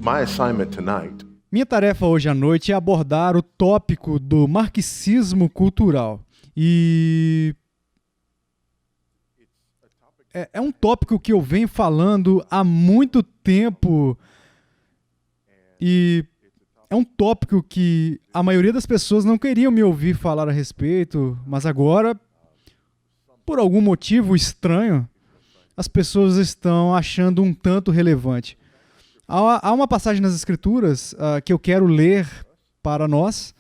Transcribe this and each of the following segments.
My assignment tonight Minha tarefa hoje à noite é abordar o tópico do marxismo cultural. E é um tópico que eu venho falando há muito tempo e é um tópico que a maioria das pessoas não queriam me ouvir falar a respeito, mas agora, por algum motivo estranho, as pessoas estão achando um tanto relevante. Há uma passagem nas Escrituras que eu quero ler para nós.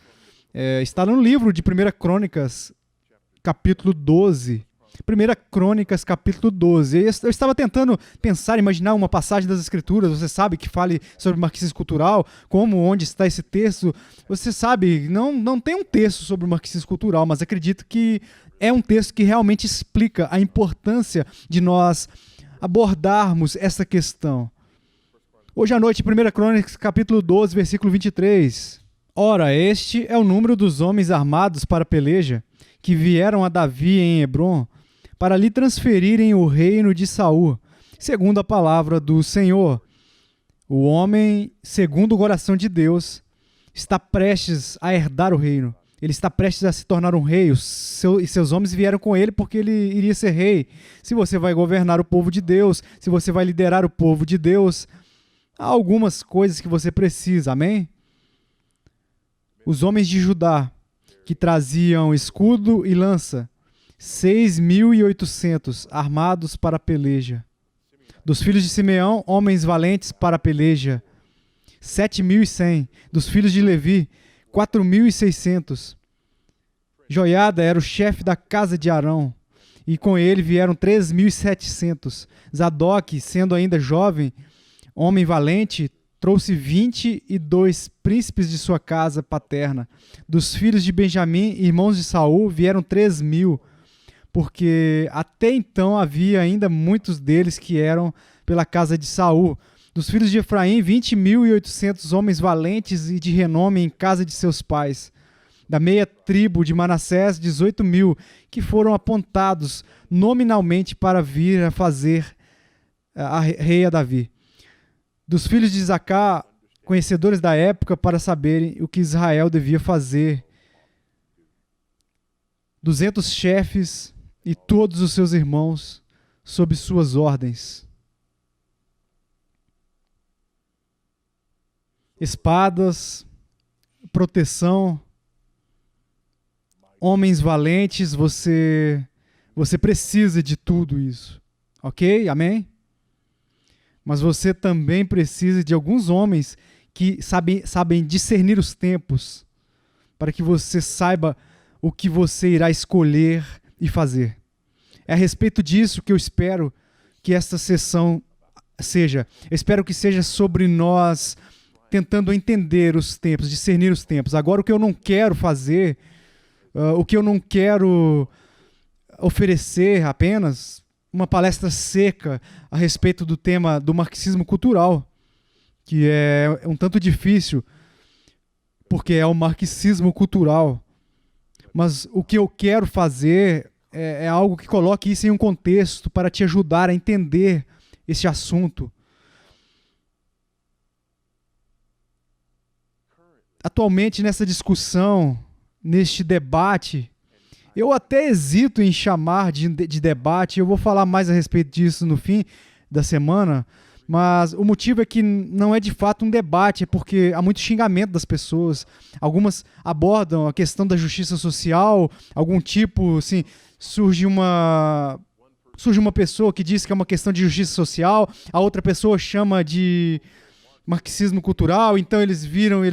Está no livro de 1 Crônicas, capítulo 12. 1 Crônicas, capítulo 12. Eu estava tentando pensar, imaginar uma passagem das Escrituras, você sabe, que fale sobre marxismo cultural, onde está esse texto. Você sabe, não tem um texto sobre o marxismo cultural, mas acredito que é um texto que realmente explica a importância de nós abordarmos essa questão. Hoje à noite, 1 Crônicas, capítulo 12, versículo 23. Ora, este é o número dos homens armados para a peleja, que vieram a Davi em Hebrom, para lhe transferirem o reino de Saul, segundo a palavra do Senhor. O homem, segundo o coração de Deus, está prestes a herdar o reino. Ele está prestes a se tornar um rei, e seus homens vieram com ele porque ele iria ser rei. Se você vai governar o povo de Deus, se você vai liderar o povo de Deus, há algumas coisas que você precisa, amém? Os homens de Judá, que traziam escudo e lança, 6.800 armados para a peleja. Dos filhos de Simeão, homens valentes para a peleja, 7.100. Dos filhos de Levi, 4.600. Joiada era o chefe da casa de Arão, e com ele vieram 3.700. Zadok, sendo ainda jovem, homem valente, trouxe 22 príncipes de sua casa paterna. Dos filhos de Benjamim, irmãos de Saul, vieram 3.000, porque até então havia ainda muitos deles que eram pela casa de Saul. Dos filhos de Efraim, 20.800 homens valentes e de renome em casa de seus pais. Da meia tribo de Manassés, 18.000, que foram apontados nominalmente para vir a fazer rei a Davi. Dos filhos de Isacar, conhecedores da época para saberem o que Israel devia fazer. 200 chefes e todos os seus irmãos sob suas ordens. Espadas, proteção, homens valentes, você precisa de tudo isso. Ok? Amém? Mas você também precisa de alguns homens que sabem discernir os tempos, para que você saiba o que você irá escolher e fazer. É a respeito disso que eu espero que esta sessão seja. Eu espero que seja sobre nós tentando entender os tempos, discernir os tempos. Agora, o que eu não quero fazer, o que eu não quero oferecer apenas uma palestra seca a respeito do tema do marxismo cultural, que é um tanto difícil, porque é o marxismo cultural. Mas o que eu quero fazer é algo que coloque isso em um contexto para te ajudar a entender esse assunto. Atualmente, nessa discussão, neste debate, eu até hesito em chamar de debate, eu vou falar mais a respeito disso no fim da semana, mas o motivo é que não é de fato um debate, é porque há muito xingamento das pessoas. Algumas abordam a questão da justiça social, algum tipo, assim, surge uma pessoa que diz que é uma questão de justiça social, a outra pessoa chama de marxismo cultural, então eles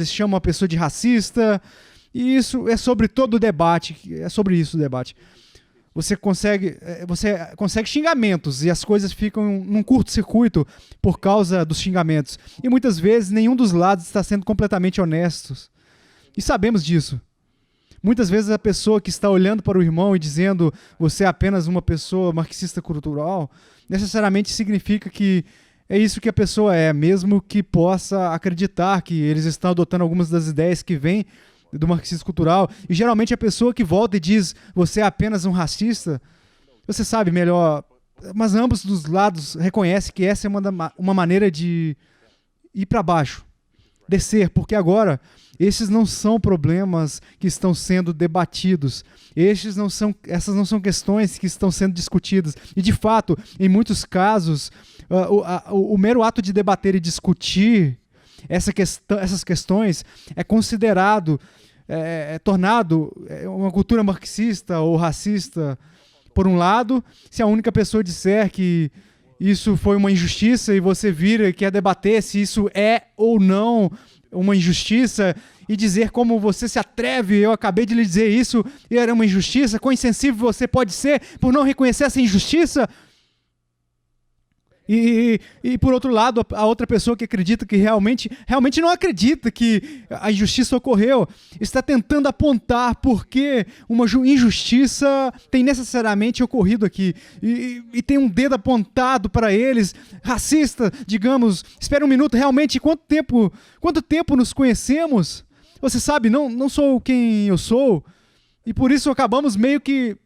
chamam a pessoa de racista. E isso é sobre todo o debate, é sobre isso o debate. Você consegue xingamentos e as coisas ficam num curto-circuito por causa dos xingamentos. E muitas vezes nenhum dos lados está sendo completamente honestos. E sabemos disso. Muitas vezes a pessoa que está olhando para o irmão e dizendo você é apenas uma pessoa marxista cultural, necessariamente significa que é isso que a pessoa é, mesmo que possa acreditar que eles estão adotando algumas das ideias que vêm do marxismo cultural, e geralmente a pessoa que volta e diz você é apenas um racista, você sabe melhor, mas ambos dos lados reconhecem que essa é uma maneira de ir para baixo, descer, porque agora esses não são problemas que estão sendo debatidos, essas não são questões que estão sendo discutidas. E de fato, em muitos casos, o mero ato de debater e discutir essas questões é considerado, tornado uma cultura marxista ou racista. Por um lado, se a única pessoa disser que isso foi uma injustiça e você vira e quer debater se isso é ou não uma injustiça e dizer como você se atreve, eu acabei de lhe dizer isso e era uma injustiça, quão insensível você pode ser por não reconhecer essa injustiça. E por outro lado, a outra pessoa que acredita que realmente não acredita que a injustiça ocorreu, está tentando apontar por que uma injustiça tem necessariamente ocorrido aqui. E tem um dedo apontado para eles, racista, digamos. Espera um minuto, realmente, quanto tempo nos conhecemos? Você sabe, não sou quem eu sou, e por isso acabamos meio que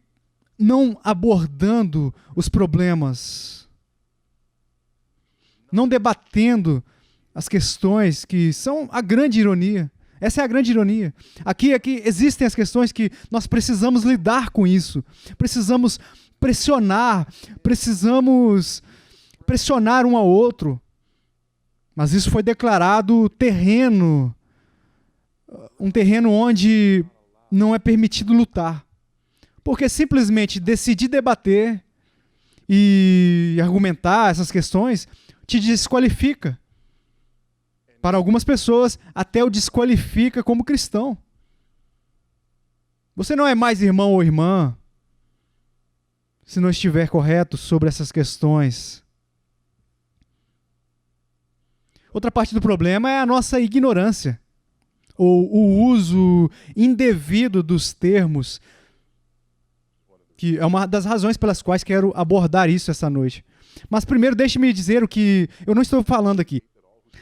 não abordando os problemas, não debatendo as questões que são a grande ironia. Essa é a grande ironia. Aqui existem as questões que nós precisamos lidar com isso. Precisamos pressionar um ao outro. Mas isso foi declarado um terreno onde não é permitido lutar. Porque simplesmente decidir debater e argumentar essas questões te desqualifica. Para algumas pessoas, até o desqualifica como cristão. Você não é mais irmão ou irmã se não estiver correto sobre essas questões. Outra parte do problema é a nossa ignorância, ou o uso indevido dos termos, que é uma das razões pelas quais quero abordar isso essa noite. Mas primeiro deixe-me dizer o que eu não estou falando aqui.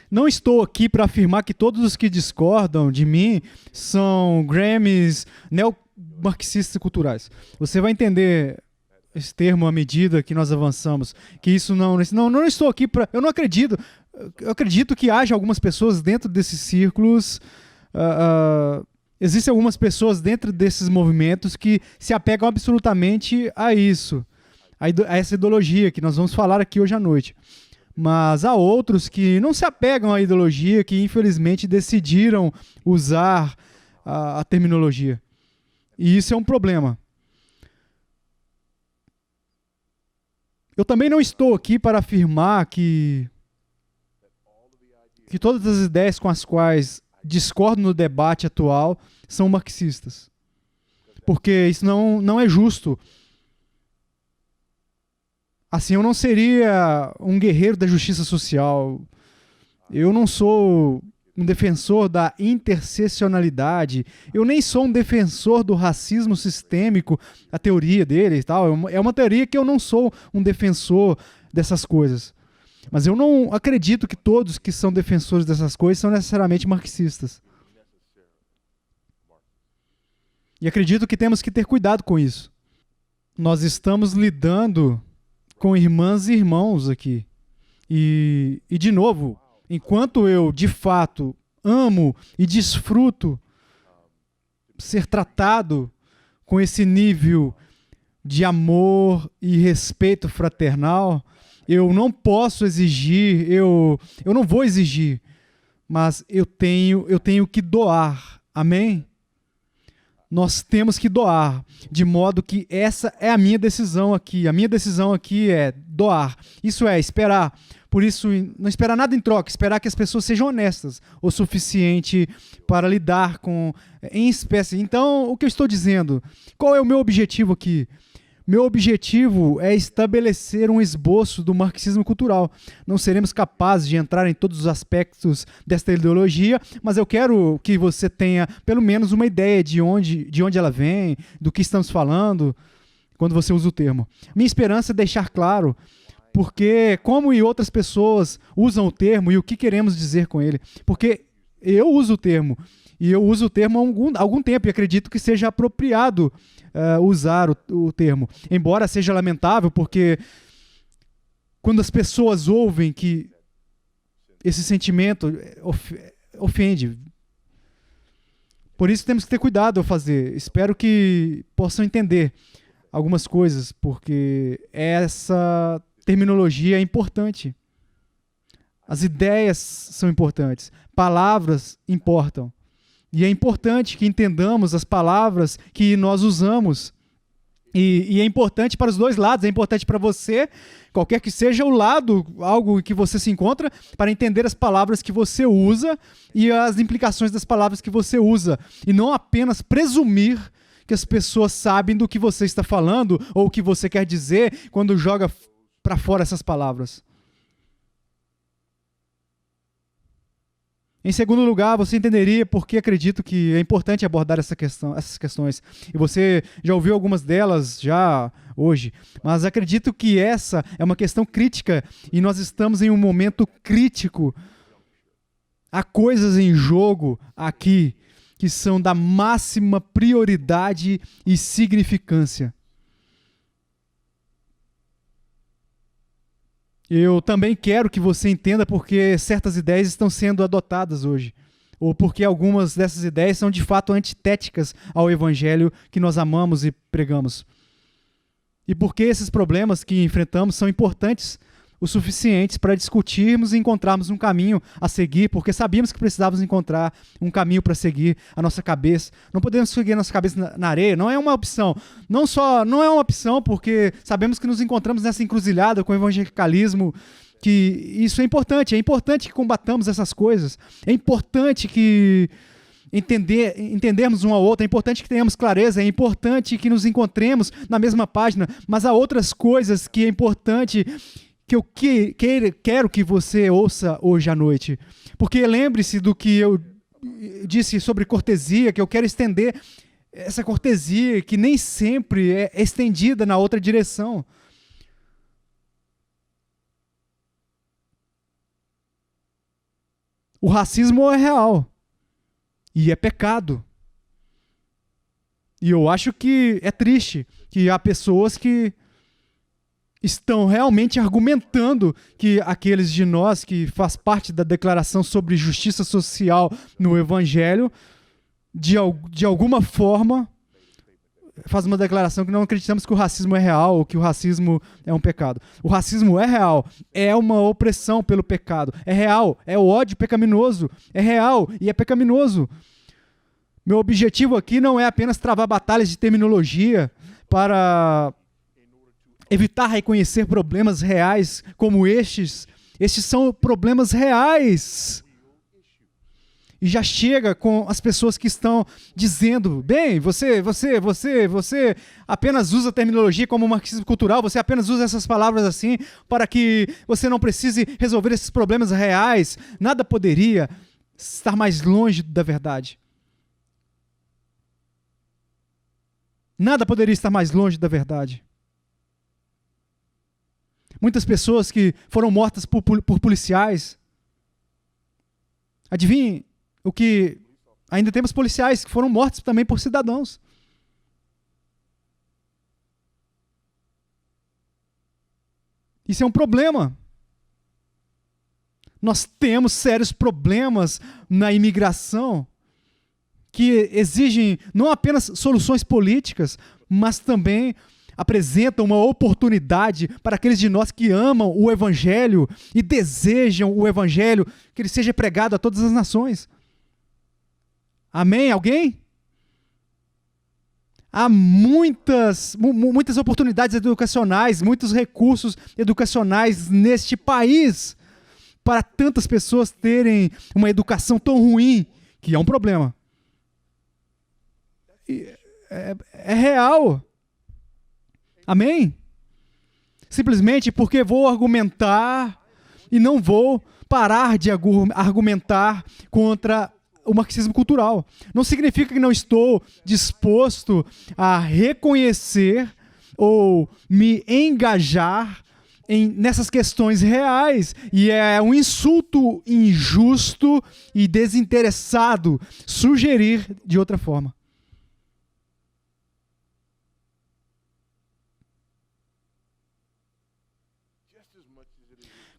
Não estou aqui para afirmar que todos os que discordam de mim são Grammys neomarxistas culturais. Você vai entender esse termo à medida que nós avançamos. Que isso não estou aqui para... Eu acredito que haja algumas pessoas dentro desses círculos... Existem algumas pessoas dentro desses movimentos que se apegam absolutamente a isso. A essa ideologia que nós vamos falar aqui hoje à noite. Mas há outros que não se apegam à ideologia, que infelizmente decidiram usar a terminologia. E isso é um problema. Eu também não estou aqui para afirmar que todas as ideias com as quais discordo no debate atual são marxistas. Porque isso não é justo. Assim, eu não seria um guerreiro da justiça social. Eu não sou um defensor da interseccionalidade. Eu nem sou um defensor do racismo sistêmico, a teoria dele e tal. É uma teoria que eu não sou um defensor dessas coisas. Mas eu não acredito que todos que são defensores dessas coisas são necessariamente marxistas. E acredito que temos que ter cuidado com isso. Nós estamos lidando com irmãs e irmãos aqui. E de novo, enquanto eu, de fato, amo e desfruto ser tratado com esse nível de amor e respeito fraternal, eu não posso exigir, eu não vou exigir, mas eu tenho que doar. Amém? Nós temos que doar, de modo que essa é a minha decisão aqui. A minha decisão aqui é doar. Isso é, esperar. Por isso, não esperar nada em troca, esperar que as pessoas sejam honestas o suficiente para lidar com em espécie. Então, o que eu estou dizendo? Qual é o meu objetivo aqui? Meu objetivo é estabelecer um esboço do marxismo cultural. Não seremos capazes de entrar em todos os aspectos desta ideologia, mas eu quero que você tenha pelo menos uma ideia de onde ela vem, do que estamos falando, quando você usa o termo. Minha esperança é deixar claro porque como e outras pessoas usam o termo e o que queremos dizer com ele. Porque eu uso o termo, e eu uso o termo há algum tempo, e acredito que seja apropriado usar o termo. Embora seja lamentável, porque quando as pessoas ouvem que esse sentimento ofende. Por isso temos que ter cuidado ao fazer. Espero que possam entender algumas coisas, porque essa terminologia é importante. As ideias são importantes. Palavras importam. E é importante que entendamos as palavras que nós usamos. E é importante para os dois lados. É importante para você, qualquer que seja o lado, algo que você se encontra, para entender as palavras que você usa e as implicações das palavras que você usa. E não apenas presumir que as pessoas sabem do que você está falando ou o que você quer dizer quando joga para fora essas palavras. Em segundo lugar, você entenderia por que acredito que é importante abordar essas questões. E você já ouviu algumas delas já hoje, mas acredito que essa é uma questão crítica e nós estamos em um momento crítico. Há coisas em jogo aqui que são da máxima prioridade e significância. Eu também quero que você entenda porque certas ideias estão sendo adotadas hoje, ou porque algumas dessas ideias são de fato antitéticas ao evangelho que nós amamos e pregamos. E porque esses problemas que enfrentamos são importantes o suficientes para discutirmos e encontrarmos um caminho a seguir, porque sabíamos que precisávamos encontrar um caminho para seguir a nossa cabeça. Não podemos seguir a nossa cabeça na areia, não é uma opção. Não é uma opção porque sabemos que nos encontramos nessa encruzilhada com o evangelicalismo, que isso é importante que combatamos essas coisas. É importante que entendermos um ao outro, é importante que tenhamos clareza, é importante que nos encontremos na mesma página, mas há outras coisas que é importante que eu quero que você ouça hoje à noite. Porque lembre-se do que eu disse sobre cortesia, que eu quero estender essa cortesia que nem sempre é estendida na outra direção. O racismo é real e é pecado. E eu acho que é triste que há pessoas que estão realmente argumentando que aqueles de nós que faz parte da declaração sobre justiça social no Evangelho, de alguma forma, faz uma declaração que não acreditamos que o racismo é real ou que o racismo é um pecado. O racismo é real, é uma opressão pelo pecado, é real, é o ódio pecaminoso, é real e é pecaminoso. Meu objetivo aqui não é apenas travar batalhas de terminologia para evitar reconhecer problemas reais como estes. Estes são problemas reais. E já chega com as pessoas que estão dizendo, bem, você apenas usa a terminologia como marxismo cultural, você apenas usa essas palavras assim para que você não precise resolver esses problemas reais. Nada poderia estar mais longe da verdade. Nada poderia estar mais longe da verdade. Muitas pessoas que foram mortas por policiais. Adivinhe o que... Ainda temos policiais que foram mortos também por cidadãos. Isso é um problema. Nós temos sérios problemas na imigração que exigem não apenas soluções políticas, mas também apresentam uma oportunidade para aqueles de nós que amam o Evangelho e desejam o Evangelho, que ele seja pregado a todas as nações. Amém? Alguém? Há muitas oportunidades educacionais, muitos recursos educacionais neste país para tantas pessoas terem uma educação tão ruim, que é um problema. É real. Amém? Simplesmente porque vou argumentar e não vou parar de argumentar contra o marxismo cultural. Não significa que não estou disposto a reconhecer ou me engajar nessas questões reais. E é um insulto injusto e desinteressado sugerir de outra forma.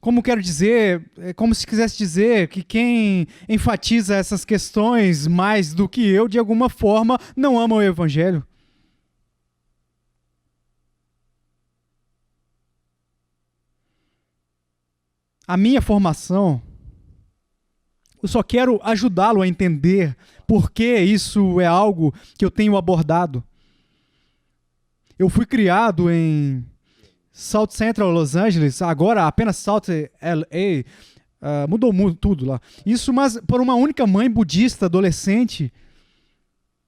como quero dizer, é como se quisesse dizer que quem enfatiza essas questões mais do que eu, de alguma forma, não ama o evangelho. A minha formação, eu só quero ajudá-lo a entender por que isso é algo que eu tenho abordado. Eu fui criado em South Central Los Angeles, agora apenas South LA, mudou tudo lá. Isso, mas por uma única mãe budista adolescente.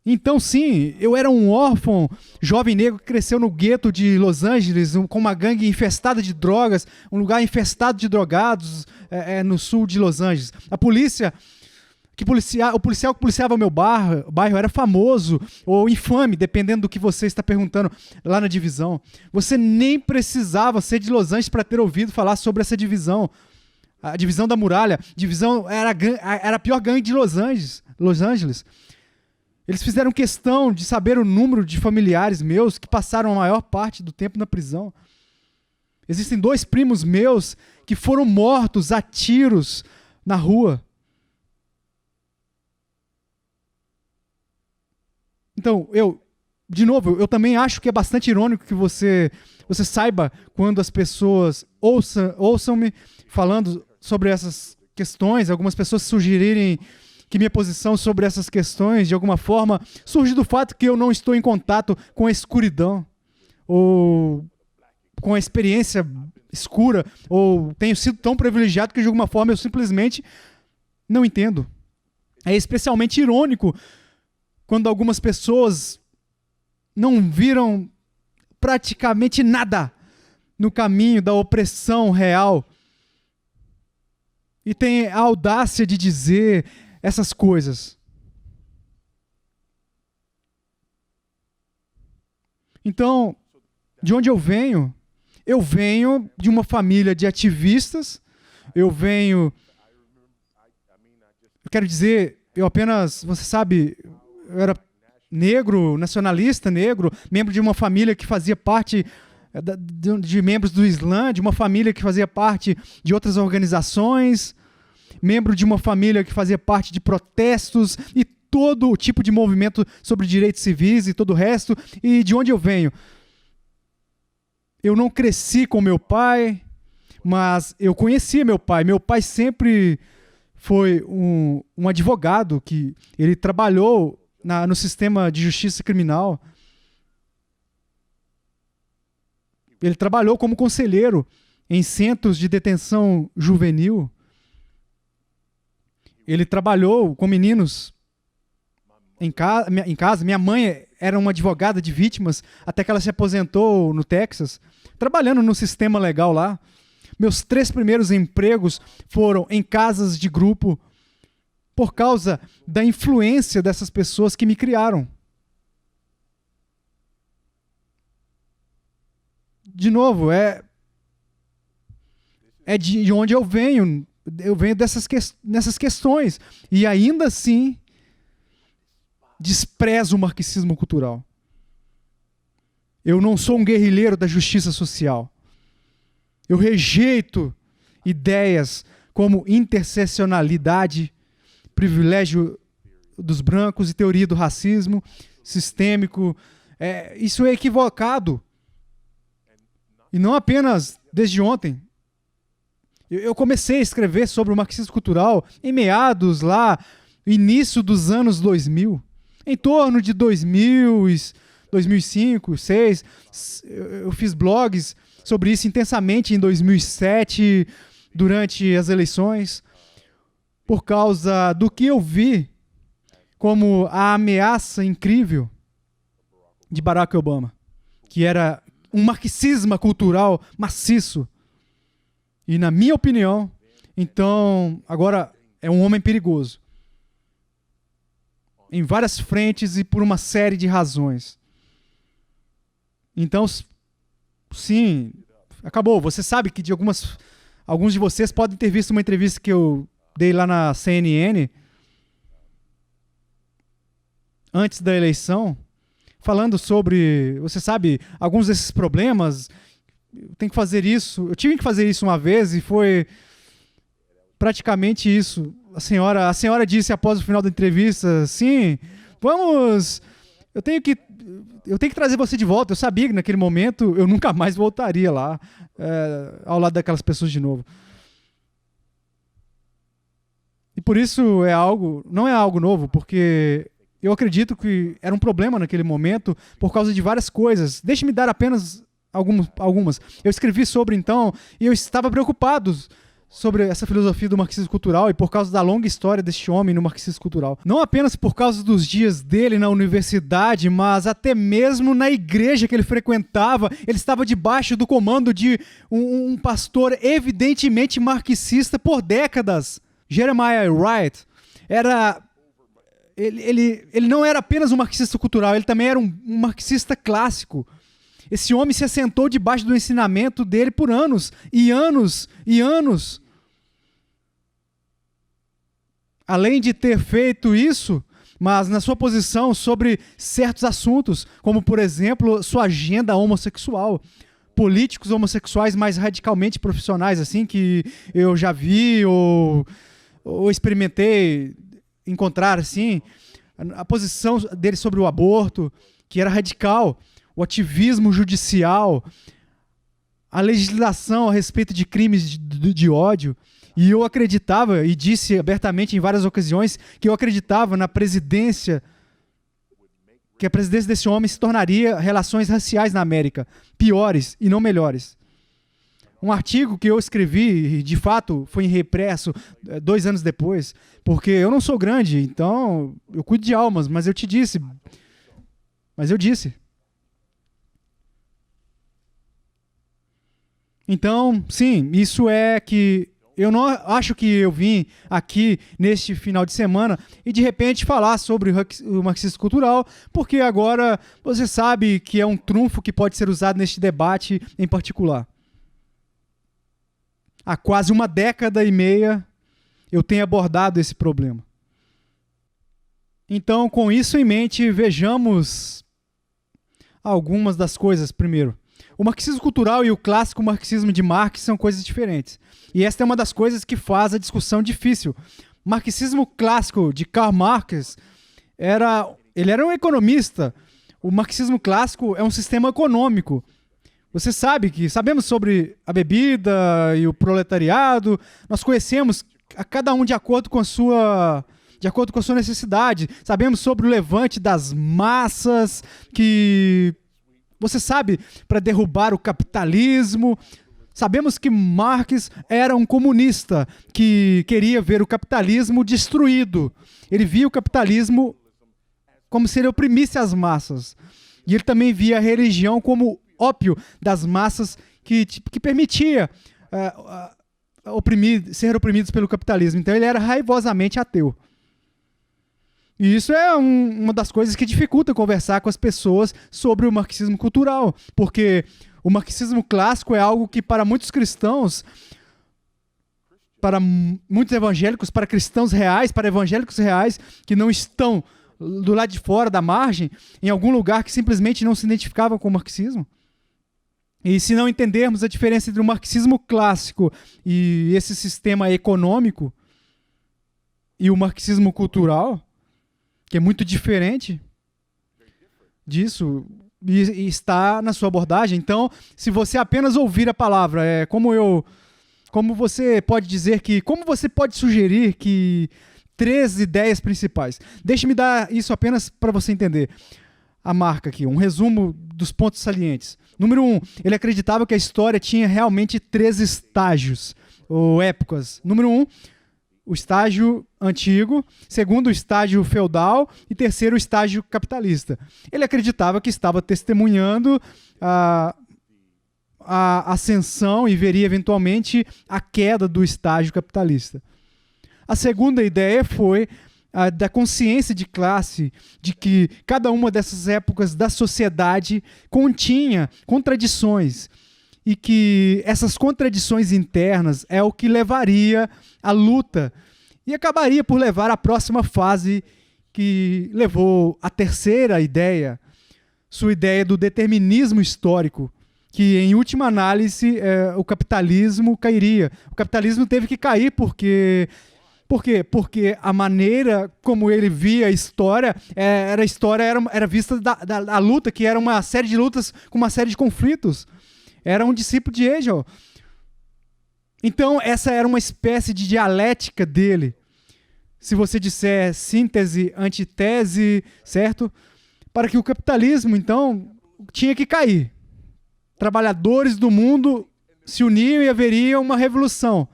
Então, sim, eu era um órfão, jovem negro que cresceu no gueto de Los Angeles, com uma gangue infestada de drogas, um lugar infestado de drogados no sul de Los Angeles. A polícia, o policial que policiava o meu bairro era famoso ou infame, dependendo do que você está perguntando lá na divisão. Você nem precisava ser de Los Angeles para ter ouvido falar sobre essa divisão. A divisão da muralha, era a pior gangue de Los Angeles. Eles fizeram questão de saber o número de familiares meus que passaram a maior parte do tempo na prisão. Existem 2 primos meus que foram mortos a tiros na rua. Então, eu também acho que é bastante irônico que você saiba quando as pessoas ouçam-me falando sobre essas questões, algumas pessoas sugerirem que minha posição sobre essas questões, de alguma forma, surge do fato que eu não estou em contato com a escuridão, ou com a experiência escura, ou tenho sido tão privilegiado que, de alguma forma, eu simplesmente não entendo. É especialmente irônico quando algumas pessoas não viram praticamente nada no caminho da opressão real e têm a audácia de dizer essas coisas. Então, de onde eu venho de uma família de ativistas, eu quero dizer, você sabe, eu era negro, nacionalista negro, membro de uma família que fazia parte de membros do Islã, de uma família que fazia parte de outras organizações, membro de uma família que fazia parte de protestos e todo tipo de movimento sobre direitos civis e todo o resto. E de onde eu venho? Eu não cresci com meu pai, mas eu conhecia meu pai. Meu pai sempre foi um advogado que ele trabalhou no sistema de justiça criminal. Ele trabalhou como conselheiro em centros de detenção juvenil. Ele trabalhou com meninos em casa. Minha mãe era uma advogada de vítimas até que ela se aposentou no Texas, trabalhando no sistema legal lá. Meus 3 primeiros empregos foram em casas de grupo por causa da influência dessas pessoas que me criaram. De novo, é de onde eu venho. Eu venho nessas questões. E ainda assim, desprezo o marxismo cultural. Eu não sou um guerrilheiro da justiça social. Eu rejeito ideias como interseccionalidade, privilégio dos brancos e teoria do racismo sistêmico. Isso é equivocado. E não apenas desde ontem. Eu comecei a escrever sobre o marxismo cultural em meados lá, início dos anos 2000. Em torno de 2000, 2005, 2006. Eu fiz blogs sobre isso intensamente em 2007, durante as eleições, por causa do que eu vi como a ameaça incrível de Barack Obama, que era um marxismo cultural maciço. E, na minha opinião, então, agora é um homem perigoso. Em várias frentes e por uma série de razões. Então, sim, acabou. Você sabe que alguns de vocês podem ter visto uma entrevista que eu dei lá na CNN antes da eleição, falando sobre, você sabe, alguns desses problemas eu tenho que fazer isso. Eu tive que fazer isso uma vez e foi praticamente isso. A senhora disse após o final da entrevista, sim, vamos, eu tenho que trazer você de volta. Eu sabia que naquele momento eu nunca mais voltaria lá, ao lado daquelas pessoas de novo. E por isso não é algo novo, porque eu acredito que era um problema naquele momento por causa de várias coisas. Deixe-me dar apenas algumas. Eu escrevi sobre, então, e eu estava preocupado sobre essa filosofia do marxismo cultural e por causa da longa história deste homem no marxismo cultural. Não apenas por causa dos dias dele na universidade, mas até mesmo na igreja que ele frequentava. Ele estava debaixo do comando de um pastor evidentemente marxista por décadas. Jeremiah Wright ele não era apenas um marxista cultural, ele também era um marxista clássico. Esse homem se assentou debaixo do ensinamento dele por anos e anos e anos. Além de ter feito isso, mas na sua posição sobre certos assuntos, como, por exemplo, sua agenda homossexual. Políticos homossexuais mais radicalmente profissionais, assim, que eu já vi ou experimentei encontrar, assim, a posição dele sobre o aborto, que era radical, o ativismo judicial, a legislação a respeito de crimes de ódio. E eu acreditava, e disse abertamente em várias ocasiões, que eu acreditava na presidência, que a presidência desse homem se tornaria relações raciais na América, piores e não melhores. Um artigo que eu escrevi, de fato, foi reimpresso 2 anos depois, porque eu não sou grande, então eu cuido de almas, mas eu disse. Então, sim, isso é que eu não acho que eu vim aqui neste final de semana e de repente falar sobre o marxismo cultural, porque agora você sabe que é um trunfo que pode ser usado neste debate em particular. Há quase 1 década e meia eu tenho abordado esse problema. Então, com isso em mente, vejamos algumas das coisas primeiro. O marxismo cultural e o clássico marxismo de Marx são coisas diferentes. E esta é uma das coisas que faz a discussão difícil. O marxismo clássico de Karl Marx ele era um economista. O marxismo clássico é um sistema econômico. Você sabe que sabemos sobre a bebida e o proletariado. Nós conhecemos a cada um de acordo com a sua necessidade. Sabemos sobre o levante das massas que você sabe, para derrubar o capitalismo. Sabemos que Marx era um comunista que queria ver o capitalismo destruído. Ele via o capitalismo como se ele oprimisse as massas. E ele também via a religião como ópio das massas que permitia ser oprimidos pelo capitalismo. Então ele era raivosamente ateu. E isso é uma das coisas que dificulta conversar com as pessoas sobre o marxismo cultural, porque o marxismo clássico é algo que para muitos cristãos, para muitos evangélicos, para cristãos reais, para evangélicos reais que não estão do lado de fora da margem, em algum lugar que simplesmente não se identificavam com o marxismo. E se não entendermos a diferença entre o marxismo clássico e esse sistema econômico e o marxismo cultural, que é muito diferente disso, e está na sua abordagem. Então, se você apenas ouvir a palavra, como você pode sugerir que 3 ideias principais. Deixe-me dar isso apenas para você entender. A marca aqui, um resumo dos pontos salientes. Número 1, ele acreditava que a história tinha realmente 3 estágios, ou épocas. Número 1, o estágio antigo, segundo, o estágio feudal e terceiro, o estágio capitalista. Ele acreditava que estava testemunhando a ascensão e veria eventualmente a queda do estágio capitalista. A segunda ideia foi a da consciência de classe, de que cada uma dessas épocas da sociedade continha contradições e que essas contradições internas é o que levaria à luta e acabaria por levar à próxima fase que levou à terceira ideia, sua ideia do determinismo histórico, que, em última análise, o capitalismo cairia. O capitalismo teve que cair porque... Por quê? Porque a maneira como ele via a história era vista da luta, que era uma série de lutas com uma série de conflitos. Era um discípulo de Hegel. Então, essa era uma espécie de dialética dele. Se você disser síntese, antitese, certo? Para que o capitalismo, então, tinha que cair. Trabalhadores do mundo se uniam e haveria uma revolução.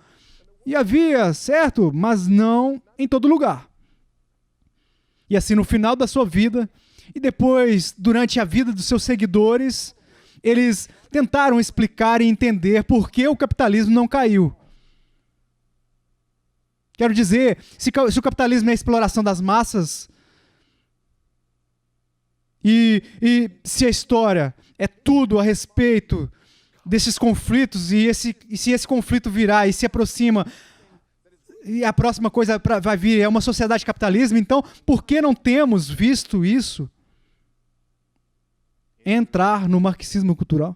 E havia, certo? Mas não em todo lugar. E assim, no final da sua vida, e depois, durante a vida dos seus seguidores, eles tentaram explicar e entender por que o capitalismo não caiu. Quero dizer, se o capitalismo é a exploração das massas, e se a história é tudo a respeito desses conflitos, e se esse conflito virar e se aproxima, e a próxima coisa vai vir é uma sociedade capitalista, então por que não temos visto isso entrar no marxismo cultural?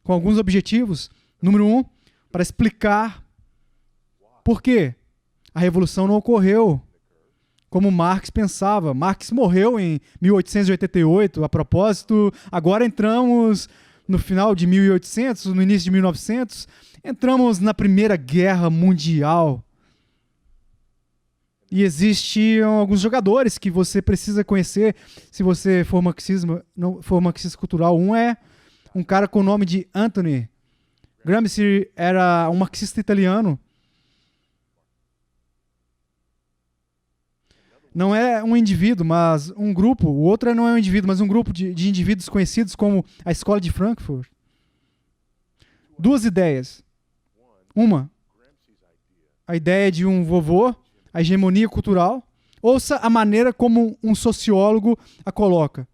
Com alguns objetivos. Número 1, para explicar por que a revolução não ocorreu como Marx pensava. Marx morreu em 1888, a propósito. Agora entramos no final de 1800, no início de 1900, entramos na Primeira Guerra Mundial. E existiam alguns jogadores que você precisa conhecer se você for marxista cultural. Um é um cara com o nome de Anthony. Gramsci era um marxista italiano. Não é um indivíduo, mas um grupo. O outro não é um indivíduo, mas um grupo de indivíduos conhecidos como a Escola de Frankfurt. Duas ideias. Uma, a ideia de um vovô, a hegemonia cultural. Ouça a maneira como um sociólogo a coloca.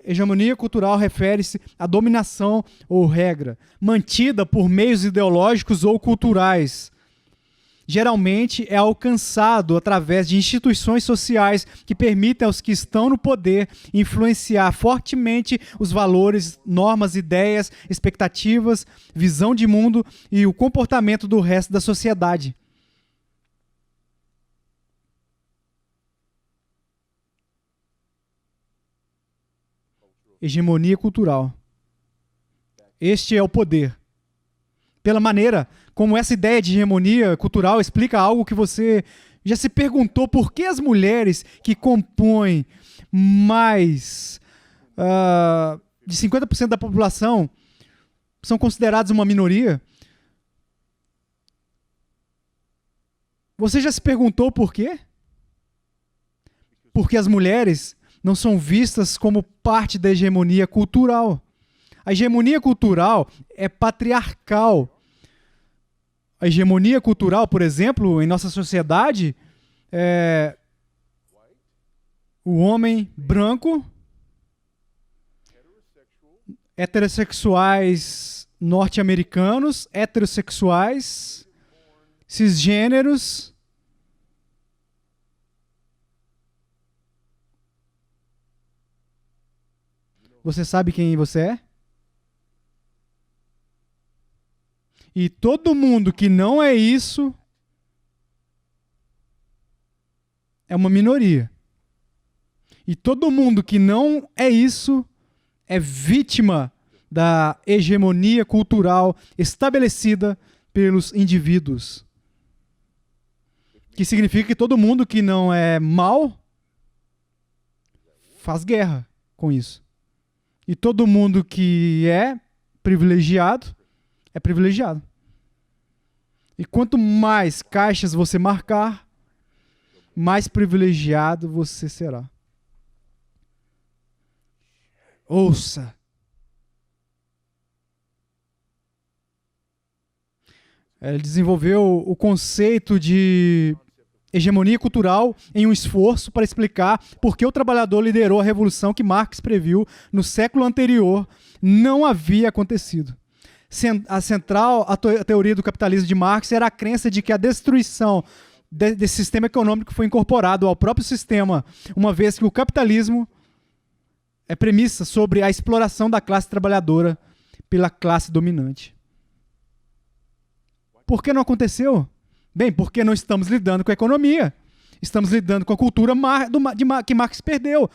Hegemonia cultural refere-se à dominação ou regra, mantida por meios ideológicos ou culturais. Geralmente é alcançado através de instituições sociais que permitem aos que estão no poder influenciar fortemente os valores, normas, ideias, expectativas, visão de mundo e o comportamento do resto da sociedade. Hegemonia cultural. Este é o poder. Pela maneira como essa ideia de hegemonia cultural explica algo que você já se perguntou: por que as mulheres que compõem mais de 50% da população são consideradas uma minoria? Você já se perguntou por quê? Porque as mulheres não são vistas como parte da hegemonia cultural. A hegemonia cultural é patriarcal. A hegemonia cultural, por exemplo, em nossa sociedade, é o homem branco, heterossexuais norte-americanos, heterossexuais, cisgêneros. Você sabe quem você é? E todo mundo que não é isso é uma minoria. E todo mundo que não é isso é vítima da hegemonia cultural estabelecida pelos indivíduos. Que significa que todo mundo que não é mau faz guerra com isso. E todo mundo que é privilegiado é privilegiado. E quanto mais caixas você marcar, mais privilegiado você será. Ouça. Ele desenvolveu o conceito de hegemonia cultural em um esforço para explicar por que o trabalhador liderou a revolução que Marx previu no século anterior não havia acontecido. A teoria do capitalismo de Marx era a crença de que a destruição desse sistema econômico foi incorporado ao próprio sistema, uma vez que o capitalismo é premissa sobre a exploração da classe trabalhadora pela classe dominante. Por que não aconteceu? Bem, porque não estamos lidando com a economia. Estamos lidando com a cultura que Marx perdeu.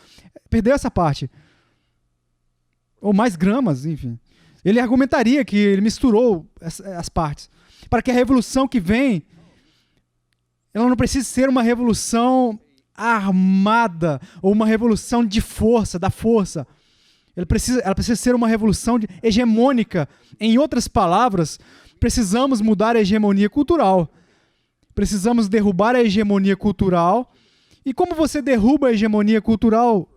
Perdeu essa parte. Ou mais gramas, enfim. Ele argumentaria que ele misturou as partes. Para que a revolução que vem, ela não precise ser uma revolução armada ou uma revolução de força, da força. Ela precisa ser uma revolução hegemônica. Em outras palavras, precisamos mudar a hegemonia cultural. Precisamos derrubar a hegemonia cultural. E como você derruba a hegemonia cultural?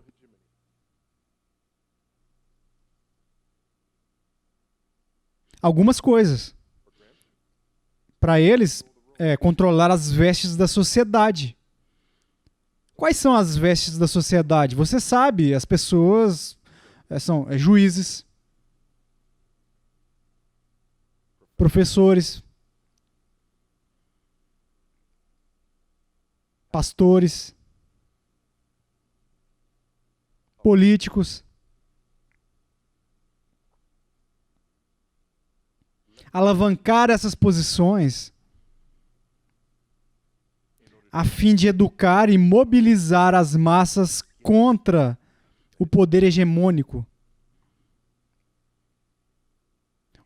Algumas coisas. Para eles, controlar as vestes da sociedade. Quais são as vestes da sociedade? Você sabe, as pessoas são juízes, professores, pastores, políticos. Alavancar essas posições a fim de educar e mobilizar as massas contra o poder hegemônico.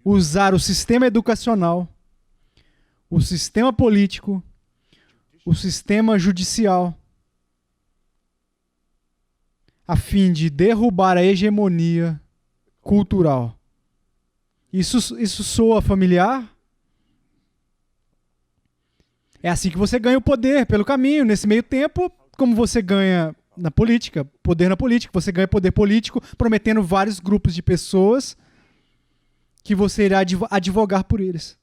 Usar o sistema educacional, o sistema político, o sistema judicial, a fim de derrubar a hegemonia cultural. Isso soa familiar? É assim que você ganha o poder pelo caminho. Nesse meio tempo, como você ganha na política, poder na política, você ganha poder político prometendo vários grupos de pessoas que você irá advogar por eles.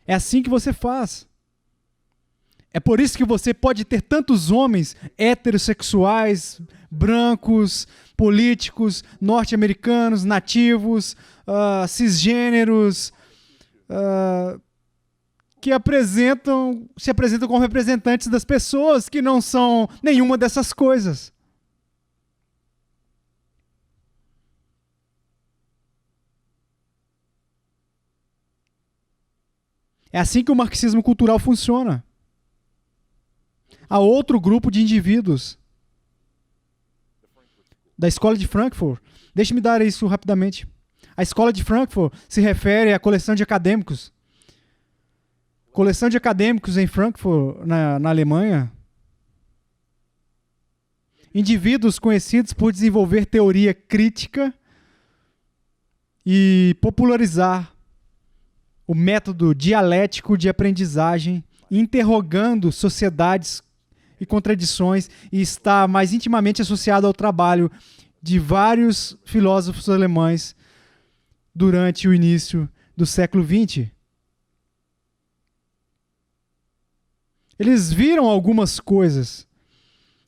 É assim que você faz. É por isso que você pode ter tantos homens heterossexuais, brancos, políticos, norte-americanos, nativos, cisgêneros, que se apresentam como representantes das pessoas que não são nenhuma dessas coisas. É assim que o marxismo cultural funciona. Há outro grupo de indivíduos da Escola de Frankfurt. Deixe-me dar isso rapidamente. A Escola de Frankfurt se refere à coleção de acadêmicos. Coleção de acadêmicos em Frankfurt, na Alemanha. Indivíduos conhecidos por desenvolver teoria crítica e popularizar o método dialético de aprendizagem, interrogando sociedades e contradições, e está mais intimamente associado ao trabalho de vários filósofos alemães durante o início do século XX. Eles viram algumas coisas.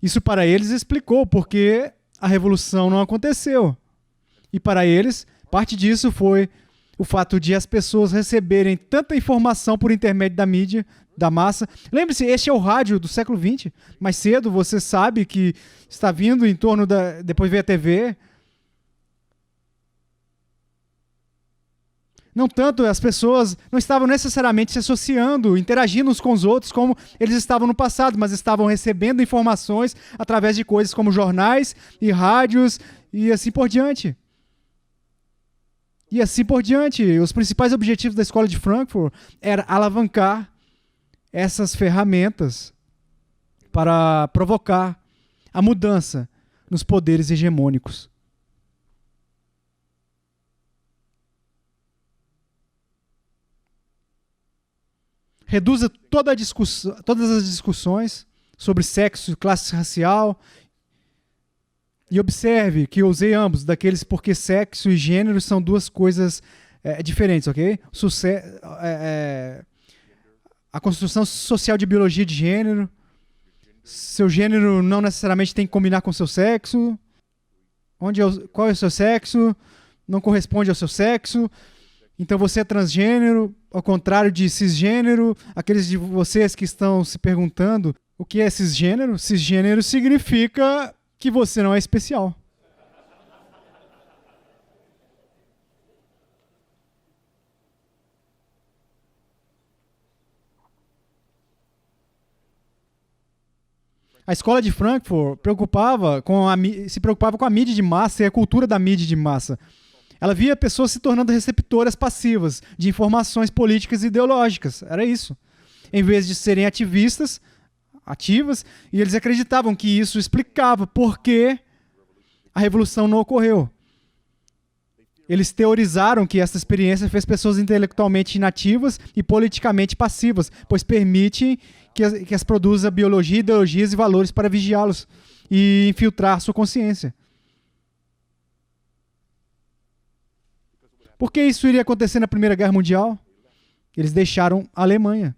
Isso para eles explicou porque a revolução não aconteceu. E para eles, parte disso foi o fato de as pessoas receberem tanta informação por intermédio da mídia, da massa. Lembre-se, este é o rádio do século XX. Mais cedo você sabe que está vindo em torno da... Depois veio a TV. Não tanto, as pessoas não estavam necessariamente se associando, interagindo uns com os outros como eles estavam no passado, mas estavam recebendo informações através de coisas como jornais e rádios e assim por diante. E assim por diante. Os principais objetivos da Escola de Frankfurt era alavancar essas ferramentas para provocar a mudança nos poderes hegemônicos. Reduza todas as discussões sobre sexo, classe racial e observe que eu usei ambos, daqueles porque sexo e gênero são duas coisas diferentes, ok? A construção social de biologia de gênero, seu gênero não necessariamente tem que combinar com seu sexo, qual é o seu sexo, não corresponde ao seu sexo, Então você é transgênero, ao contrário de cisgênero. Aqueles de vocês que estão se perguntando o que é cisgênero, cisgênero significa que você não é especial. A escola de Frankfurt se preocupava com a mídia de massa e a cultura da mídia de massa. Ela via pessoas se tornando receptoras passivas de informações políticas e ideológicas. Era isso. Em vez de serem ativas, e eles acreditavam que isso explicava por que a revolução não ocorreu. Eles teorizaram que essa experiência fez pessoas intelectualmente inativas e politicamente passivas, pois permite que as produza biologia, ideologias e valores para vigiá-los e infiltrar sua consciência. Por que isso iria acontecer na Primeira Guerra Mundial? Eles deixaram a Alemanha.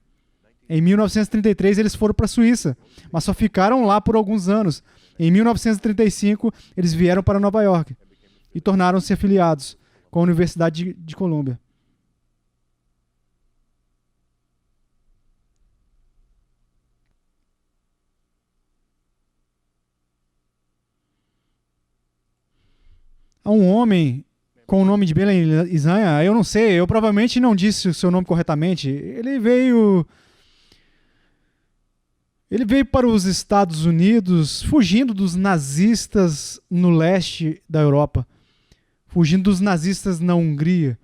Em 1933, eles foram para a Suíça, mas só ficaram lá por alguns anos. Em 1935, eles vieram para Nova York e tornaram-se afiliados com a Universidade de Colômbia. Há um homem com o nome de Belen Isaiah, eu não sei, eu provavelmente não disse o seu nome corretamente. Ele veio para os Estados Unidos fugindo dos nazistas no leste da Europa, fugindo dos nazistas na Hungria.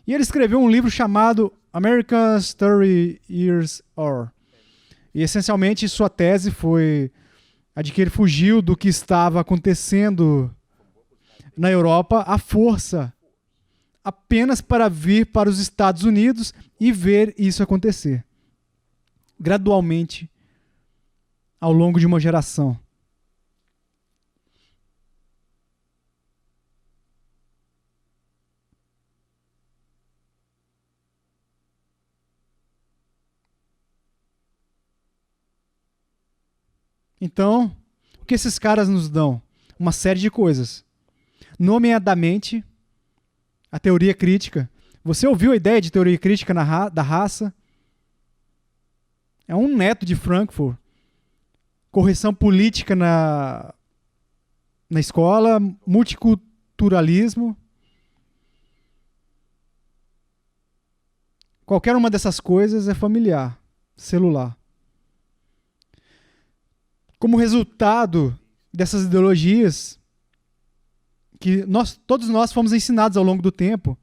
E ele escreveu um livro chamado America's 30 Years War. E essencialmente sua tese foi a de que ele fugiu do que estava acontecendo na Europa à força, apenas para vir para os Estados Unidos e ver isso acontecer. Gradualmente, ao longo de uma geração. Então, o que esses caras nos dão? Uma série de coisas. Nomeadamente, a teoria crítica. Você ouviu a ideia de teoria crítica da raça? É um neto de Frankfurt. Correção política na escola, multiculturalismo. Qualquer uma dessas coisas é familiar, celular. Como resultado dessas ideologias, que todos nós fomos ensinados ao longo do tempo,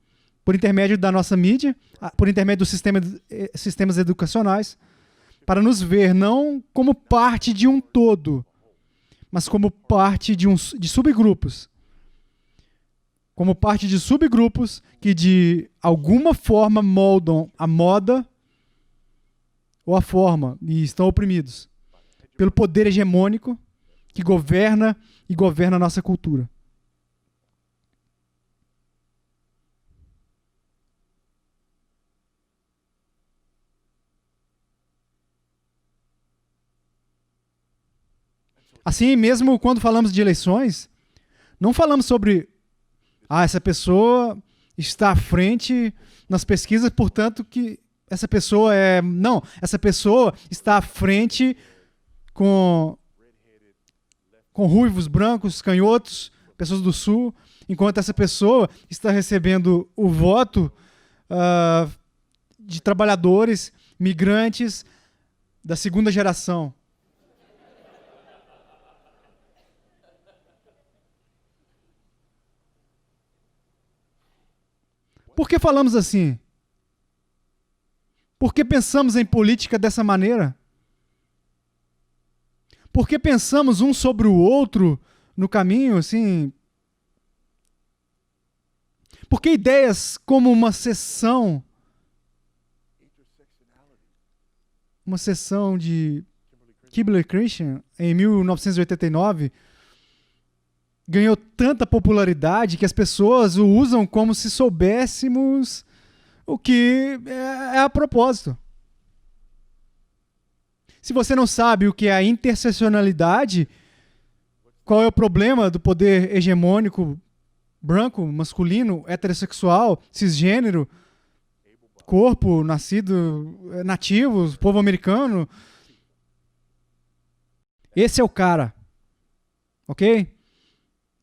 por intermédio da nossa mídia, por intermédio dos sistemas educacionais, para nos ver não como parte de um todo, mas como parte de subgrupos. Como parte de subgrupos que de alguma forma moldam a moda ou a forma e estão oprimidos pelo poder hegemônico que governa a nossa cultura. Assim, mesmo quando falamos de eleições, não falamos sobre essa pessoa está à frente nas pesquisas, portanto que essa pessoa é... Não, essa pessoa está à frente com ruivos, brancos, canhotos, pessoas do sul, enquanto essa pessoa está recebendo o voto de trabalhadores, migrantes da segunda geração. Por que falamos assim? Por que pensamos em política dessa maneira? Por que pensamos um sobre o outro no caminho, assim? Por que ideias como uma sessão de Kimberlé-Crenshaw, em 1989, ganhou tanta popularidade que as pessoas o usam como se soubéssemos o que é a propósito. Se você não sabe o que é a interseccionalidade, qual é o problema do poder hegemônico branco, masculino, heterossexual, cisgênero, corpo, nascido nativo, povo americano. Esse é o cara. Ok?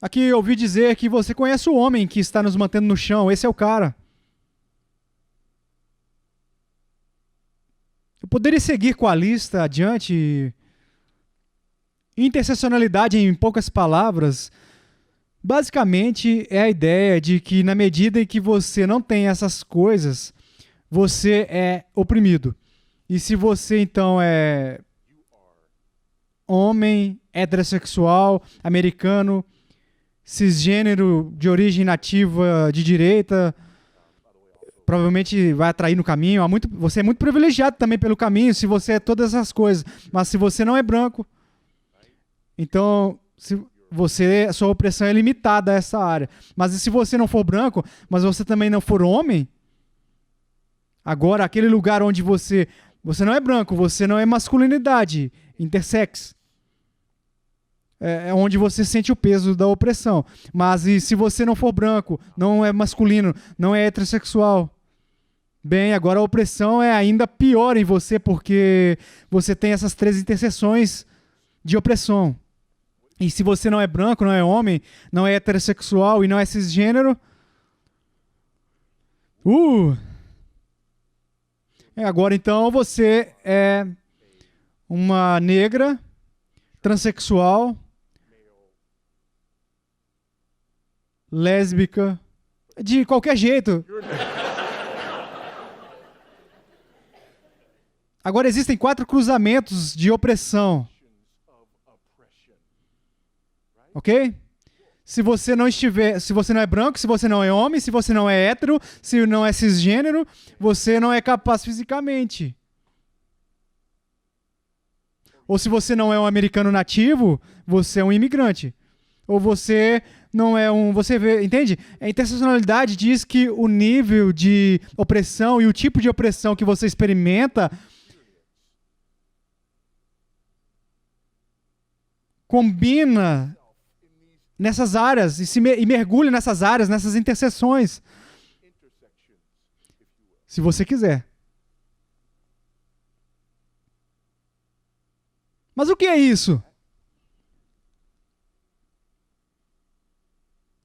Aqui eu ouvi dizer que você conhece o homem que está nos mantendo no chão. Esse é o cara. Eu poderia seguir com a lista adiante. Interseccionalidade, em poucas palavras, basicamente é a ideia de que na medida em que você não tem essas coisas, você é oprimido. E se você então é homem, heterossexual, americano, cisgênero, de origem nativa de direita, provavelmente vai atrair no caminho. Você é muito privilegiado também pelo caminho se você é todas essas coisas. Mas se você não é branco, então a sua opressão é limitada a essa área. Mas e se você não for branco, mas você também não for homem, agora aquele lugar onde você não é branco, você não é masculinidade, intersex, é onde você sente o peso da opressão. Mas e se você não for branco, não é masculino, não é heterossexual, bem, agora a opressão é ainda pior em você, porque você tem essas 3 interseções de opressão. E se você não é branco, não é homem, não é heterossexual e não é cisgênero, agora então você é uma negra, transexual, lésbica, de qualquer jeito. Agora existem 4 cruzamentos de opressão. Ok? Se você não é branco, se você não é homem, se você não é hétero, se não é cisgênero, você não é capaz fisicamente. Ou se você não é um americano nativo, você é um imigrante. Ou você não é você vê, entende? A interseccionalidade diz que o nível de opressão e o tipo de opressão que você experimenta combina nessas áreas e mergulha nessas áreas, nessas interseções. Se você quiser. Mas o que é isso?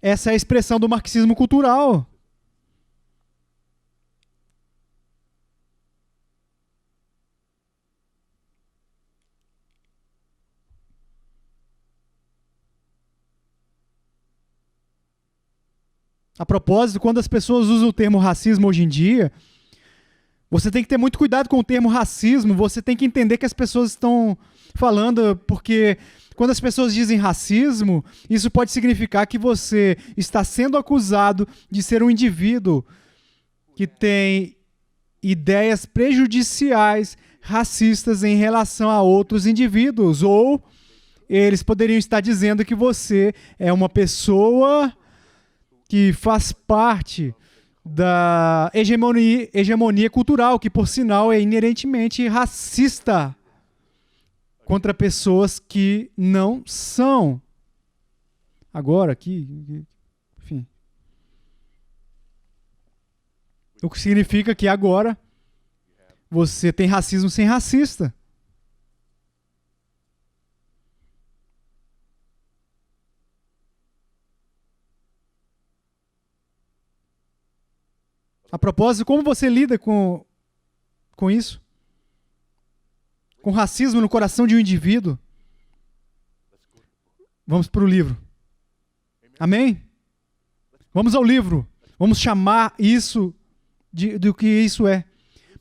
Essa é a expressão do marxismo cultural. A propósito, quando as pessoas usam o termo racismo hoje em dia, você tem que ter muito cuidado com o termo racismo, você tem que entender que as pessoas estão falando, porque quando as pessoas dizem racismo, isso pode significar que você está sendo acusado de ser um indivíduo que tem ideias prejudiciais, racistas em relação a outros indivíduos, ou eles poderiam estar dizendo que você é uma pessoa que faz parte da hegemonia cultural, que, por sinal, é inerentemente racista contra pessoas que não são. Agora, aqui, enfim. O que significa que agora você tem racismo sem racista. A propósito, como você lida com isso? Com racismo no coração de um indivíduo? Vamos para o livro. Amém? Vamos ao livro. Vamos chamar isso do que isso é.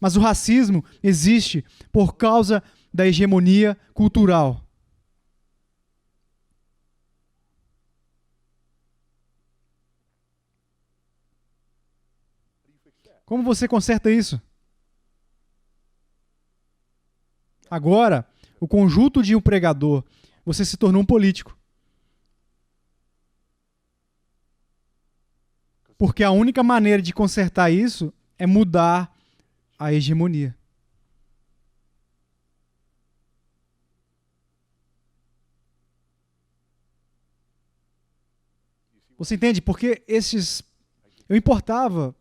Mas o racismo existe por causa da hegemonia cultural. Como você conserta isso? Agora, o conjunto de um pregador, você se tornou um político. Porque a única maneira de consertar isso é mudar a hegemonia. Você entende? Porque eu importava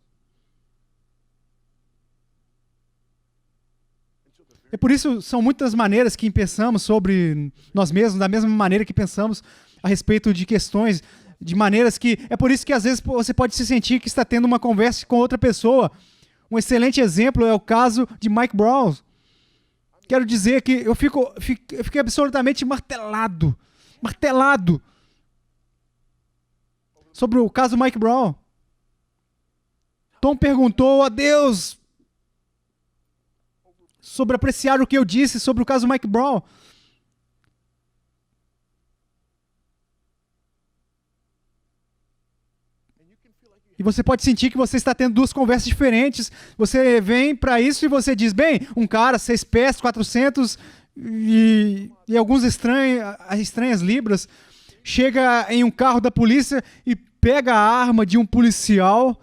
E por isso são muitas maneiras que pensamos sobre nós mesmos, da mesma maneira que pensamos a respeito de questões, de maneiras que... É por isso que às vezes você pode se sentir que está tendo uma conversa com outra pessoa. Um excelente exemplo é o caso de Mike Brown. Quero dizer que eu fiquei absolutamente martelado sobre o caso Mike Brown. Tom perguntou a Deus sobre apreciar o que eu disse sobre o caso Mike Brown. E você pode sentir que você está tendo duas conversas diferentes. Você vem para isso e você diz, bem, um cara, 6 pés, 400 e alguns estranhas libras, chega em um carro da polícia e pega a arma de um policial.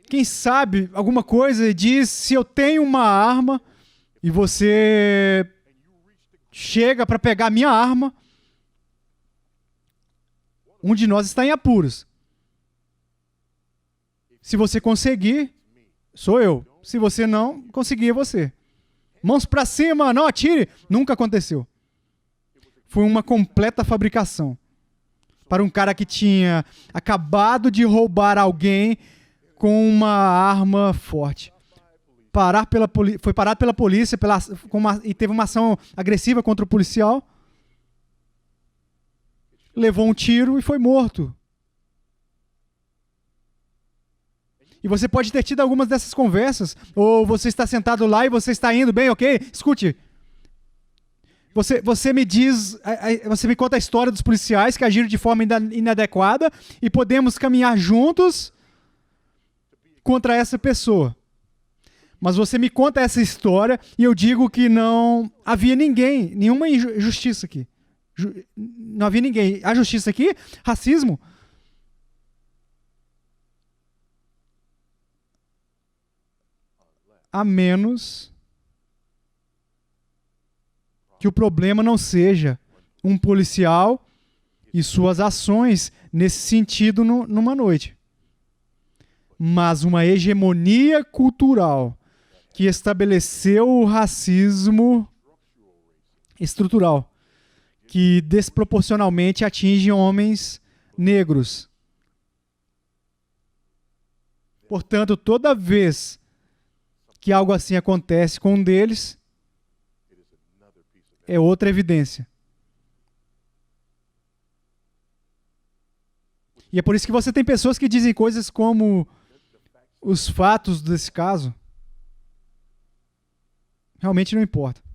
Quem sabe alguma coisa e diz, se eu tenho uma arma e você chega para pegar a minha arma, um de nós está em apuros. Se você conseguir, sou eu. Se você não conseguir, é você. Mãos para cima, não atire. Nunca aconteceu. Foi uma completa fabricação. Para um cara que tinha acabado de roubar alguém com uma arma forte. Foi parado pela polícia e teve uma ação agressiva contra o policial. Levou um tiro e foi morto. E você pode ter tido algumas dessas conversas, ou você está sentado lá e você está indo, bem, ok? Escute. Você me conta a história dos policiais que agiram de forma inadequada e podemos caminhar juntos contra essa pessoa. Mas você me conta essa história e eu digo que não havia nenhuma injustiça aqui. Não havia ninguém. Há justiça aqui? Racismo? A menos que o problema não seja um policial e suas ações nesse sentido numa noite. Mas uma hegemonia cultural que estabeleceu o racismo estrutural, que desproporcionalmente atinge homens negros. Portanto, toda vez que algo assim acontece com um deles, é outra evidência. E é por isso que você tem pessoas que dizem coisas como os fatos desse caso realmente não importam.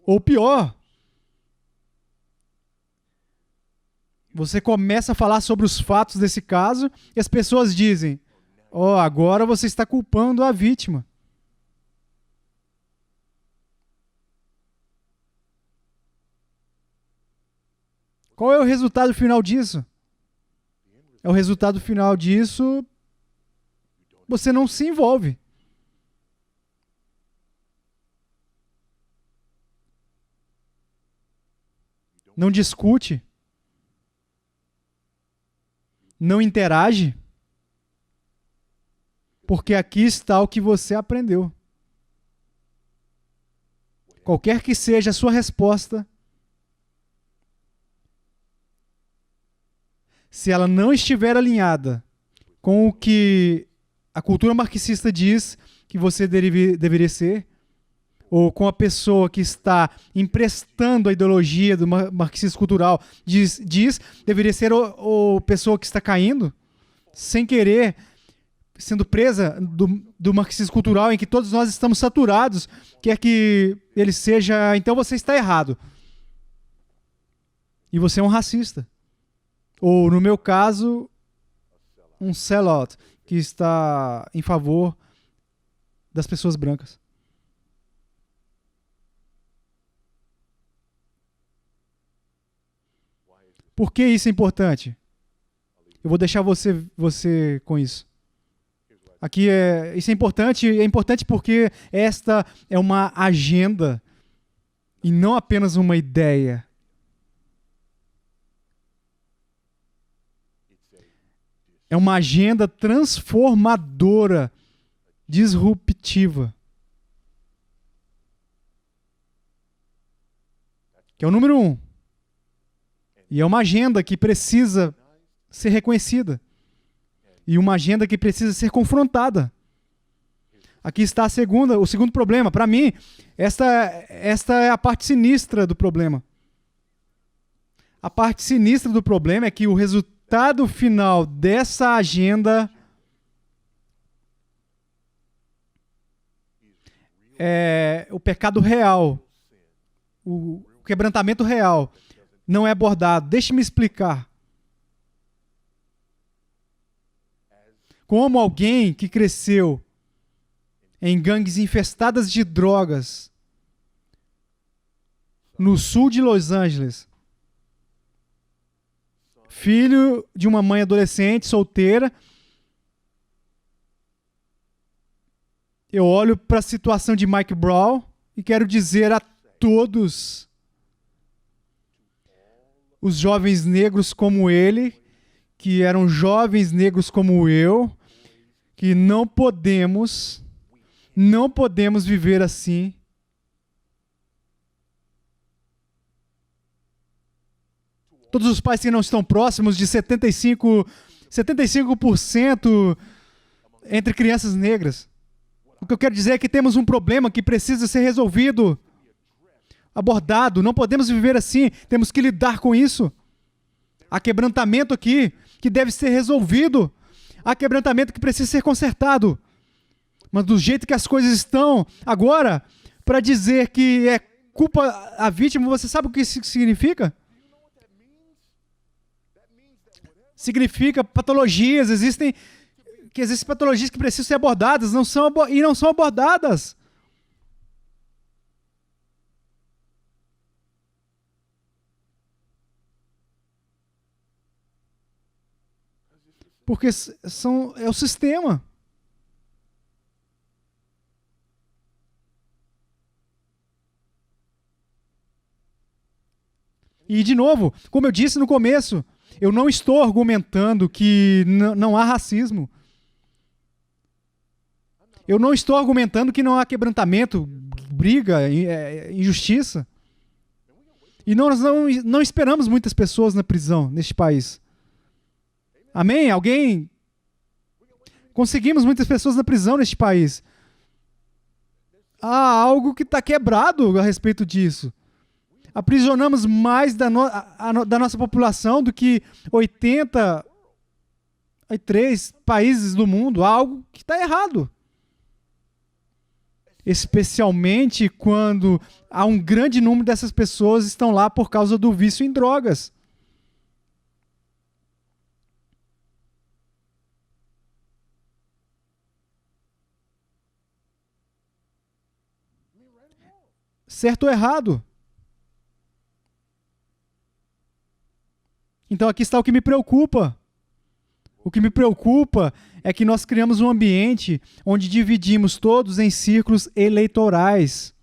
Ou pior, você começa a falar sobre os fatos desse caso e as pessoas dizem, agora você está culpando a vítima. Qual é o resultado final disso? O resultado final disso, você não se envolve. Não discute, não interage, porque aqui está o que você aprendeu. Qualquer que seja a sua resposta, se ela não estiver alinhada com o que a cultura marxista diz que você deveria ser, ou com a pessoa que está emprestando a ideologia do marxismo cultural, diz deveria ser a pessoa que está caindo, sem querer, sendo presa do marxismo cultural, em que todos nós estamos saturados, quer que ele seja... Então você está errado. E você é um racista. Ou, no meu caso, um sellout, que está em favor das pessoas brancas. Por que isso é importante? Eu vou deixar você com isso. Aqui isso é importante porque esta é uma agenda e não apenas uma ideia. É uma agenda transformadora, disruptiva. Que é o número 1. E é uma agenda que precisa ser reconhecida. E uma agenda que precisa ser confrontada. Aqui está o segundo problema. Para mim, esta é a parte sinistra do problema. A parte sinistra do problema é que o resultado final dessa agenda é o pecado real, o quebrantamento real não é abordado. Deixe-me explicar. Como alguém que cresceu em gangues infestadas de drogas no sul de Los Angeles, filho de uma mãe adolescente, solteira, eu olho para a situação de Mike Brown e quero dizer a todos os jovens negros como ele, que eram jovens negros como eu, que não podemos viver assim. Todos os pais que não estão próximos de 75% entre crianças negras. O que eu quero dizer é que temos um problema que precisa ser resolvido, abordado. Não podemos viver assim, temos que lidar com isso. Há quebrantamento aqui que deve ser resolvido. Há quebrantamento que precisa ser consertado. Mas do jeito que as coisas estão agora, para dizer que é culpa a vítima, você sabe o que isso significa? Significa patologias, existem patologias que precisam ser abordadas, não são abordadas. Porque é o sistema. E, de novo, como eu disse no começo, eu não estou argumentando que não há racismo. Eu não estou argumentando que não há quebrantamento, briga, injustiça. E nós não esperamos muitas pessoas na prisão neste país. Amém? Alguém? Conseguimos muitas pessoas na prisão neste país. Há algo que está quebrado a respeito disso. Aprisionamos mais da nossa população do que 83 países do mundo. Há algo que está errado. Especialmente quando há um grande número dessas pessoas estão lá por causa do vício em drogas. Certo ou errado? Então aqui está o que me preocupa. O que me preocupa é que nós criamos um ambiente onde dividimos todos em círculos eleitorais.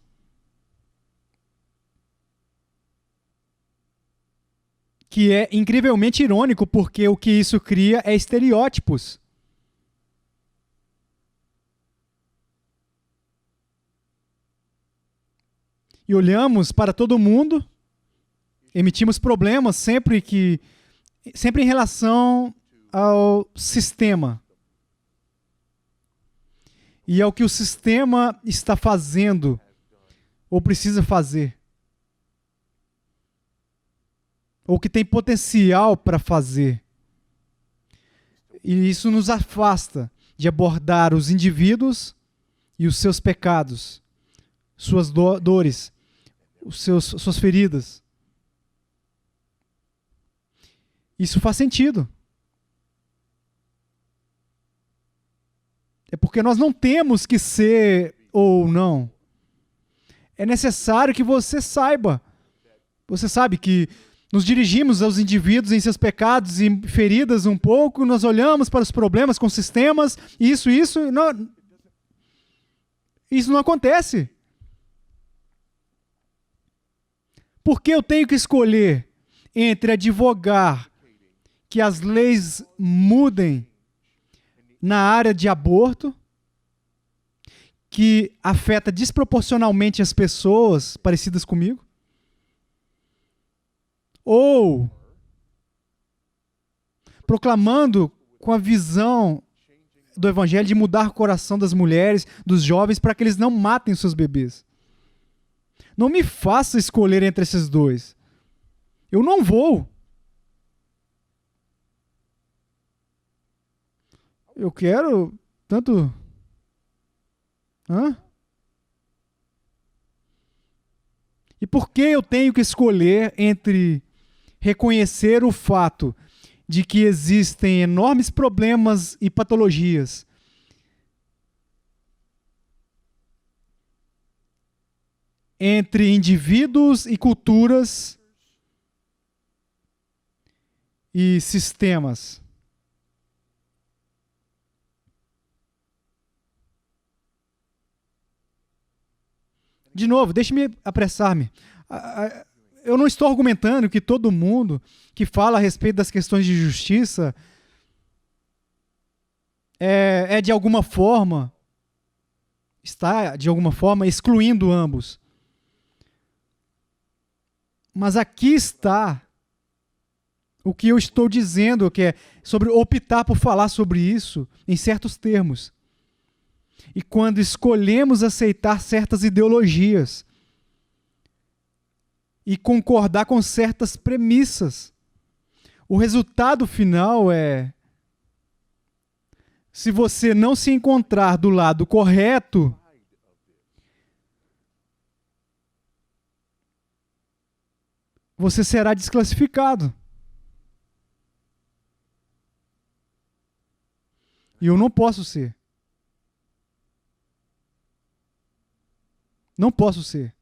Que é incrivelmente irônico, porque o que isso cria é estereótipos. E olhamos para todo mundo, emitimos problemas sempre em relação ao sistema. E ao que o sistema está fazendo, ou precisa fazer. Ou que tem potencial para fazer. E isso nos afasta de abordar os indivíduos e os seus pecados, suas dores, suas feridas. Isso faz sentido. É porque nós não temos que ser ou não. É necessário que você saiba. Você sabe que nos dirigimos aos indivíduos em seus pecados e feridas um pouco, nós olhamos para os problemas com sistemas, isso não acontece. Por que eu tenho que escolher entre advogar que as leis mudem na área de aborto, que afeta desproporcionalmente as pessoas parecidas comigo, ou proclamando com a visão do evangelho de mudar o coração das mulheres, dos jovens, para que eles não matem os seus bebês? Não me faça escolher entre esses dois. Eu não vou. Eu quero tanto... Hã? E por que eu tenho que escolher entre reconhecer o fato de que existem enormes problemas e patologias entre indivíduos e culturas e sistemas? De novo, deixe-me apressar-me. Eu não estou argumentando que todo mundo que fala a respeito das questões de justiça é de alguma forma, está de alguma forma excluindo ambos. Mas aqui está o que eu estou dizendo, que é sobre optar por falar sobre isso em certos termos. E quando escolhemos aceitar certas ideologias e concordar com certas premissas, o resultado final é: se você não se encontrar do lado correto, você será desclassificado. E eu não posso ser. Não posso ser.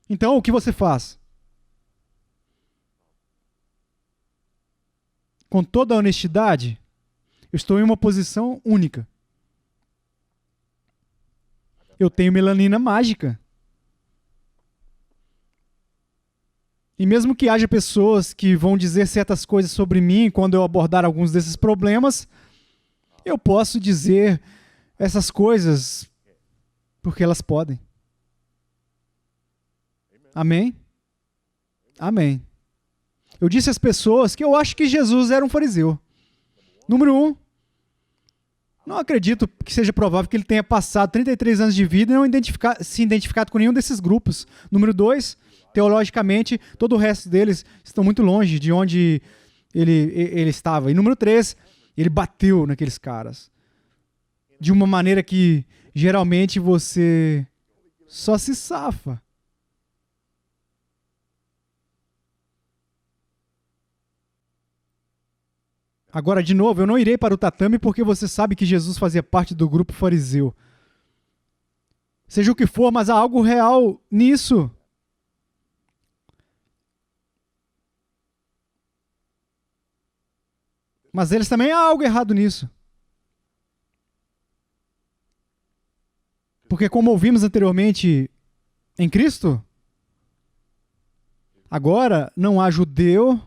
Então, o que você faz? Com toda a honestidade, eu estou em uma posição única. Eu tenho melanina mágica. E mesmo que haja pessoas que vão dizer certas coisas sobre mim quando eu abordar alguns desses problemas, eu posso dizer essas coisas porque elas podem. Amém? Amém. Eu disse às pessoas que eu acho que Jesus era um fariseu. Número 1, não acredito que seja provável que ele tenha passado 33 anos de vida e não se identificado com nenhum desses grupos. Número 2, teologicamente, todo o resto deles estão muito longe de onde ele estava. E número 3, ele bateu naqueles caras. De uma maneira que, geralmente, você só se safa. Agora, de novo, eu não irei para o tatame porque você sabe que Jesus fazia parte do grupo fariseu. Seja o que for, mas há algo real nisso. Mas eles também há algo errado nisso. Porque como ouvimos anteriormente em Cristo, agora não há judeu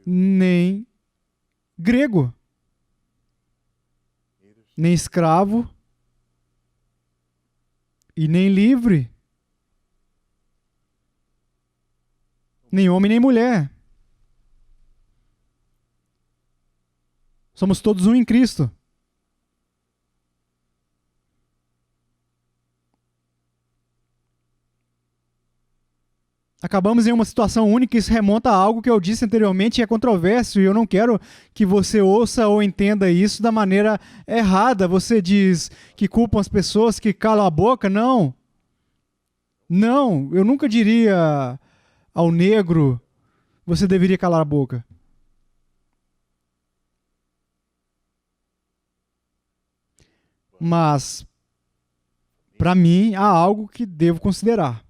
nem grego, nem escravo e nem livre, nem homem nem mulher. Somos todos um em Cristo. Acabamos em uma situação única e isso remonta a algo que eu disse anteriormente e é controverso e eu não quero que você ouça ou entenda isso da maneira errada. Você diz que culpam as pessoas que calam a boca? Não. Não, eu nunca diria ao negro, você deveria calar a boca. Mas, para mim, há algo que devo considerar.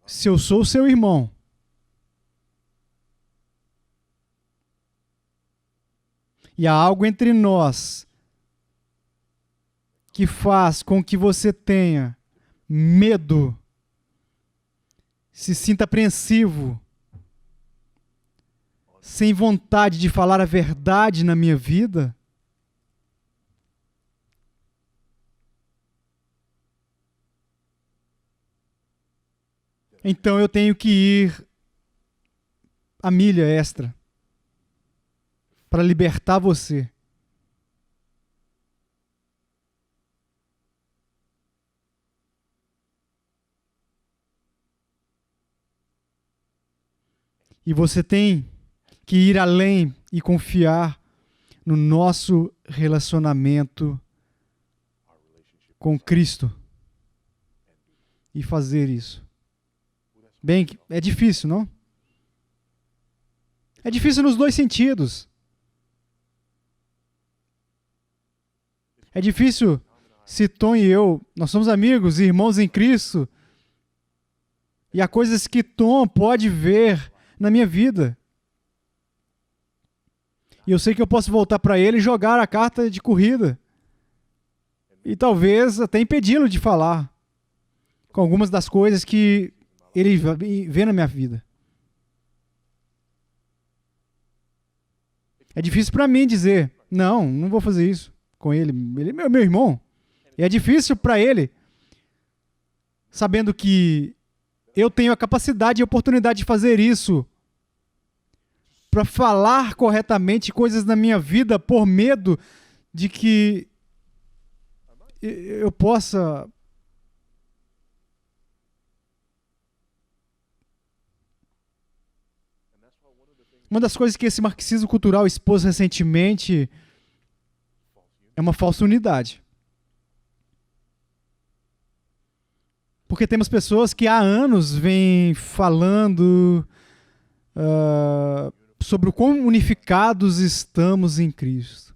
Se eu sou seu irmão, E há algo entre nós que faz com que você tenha medo, se sinta apreensivo, sem vontade de falar a verdade na minha vida, então eu tenho que ir a milha extra para libertar você. E você tem que ir além e confiar no nosso relacionamento com Cristo e fazer isso. Bem, é difícil, não? É difícil nos dois sentidos. É difícil se Tom e eu, nós somos amigos e irmãos em Cristo, e há coisas que Tom pode ver na minha vida. E eu sei que eu posso voltar para ele e jogar a carta de corrida. E talvez até impedi-lo de falar com algumas das coisas que ele vê na minha vida. É difícil para mim dizer, não vou fazer isso com ele. Ele é meu irmão. E é difícil para ele, sabendo que eu tenho a capacidade e a oportunidade de fazer isso, para falar corretamente coisas na minha vida por medo de que eu possa uma das coisas que esse marxismo cultural expôs recentemente é uma falsa unidade. Porque temos pessoas que há anos vêm falando sobre o quão unificados estamos em Cristo,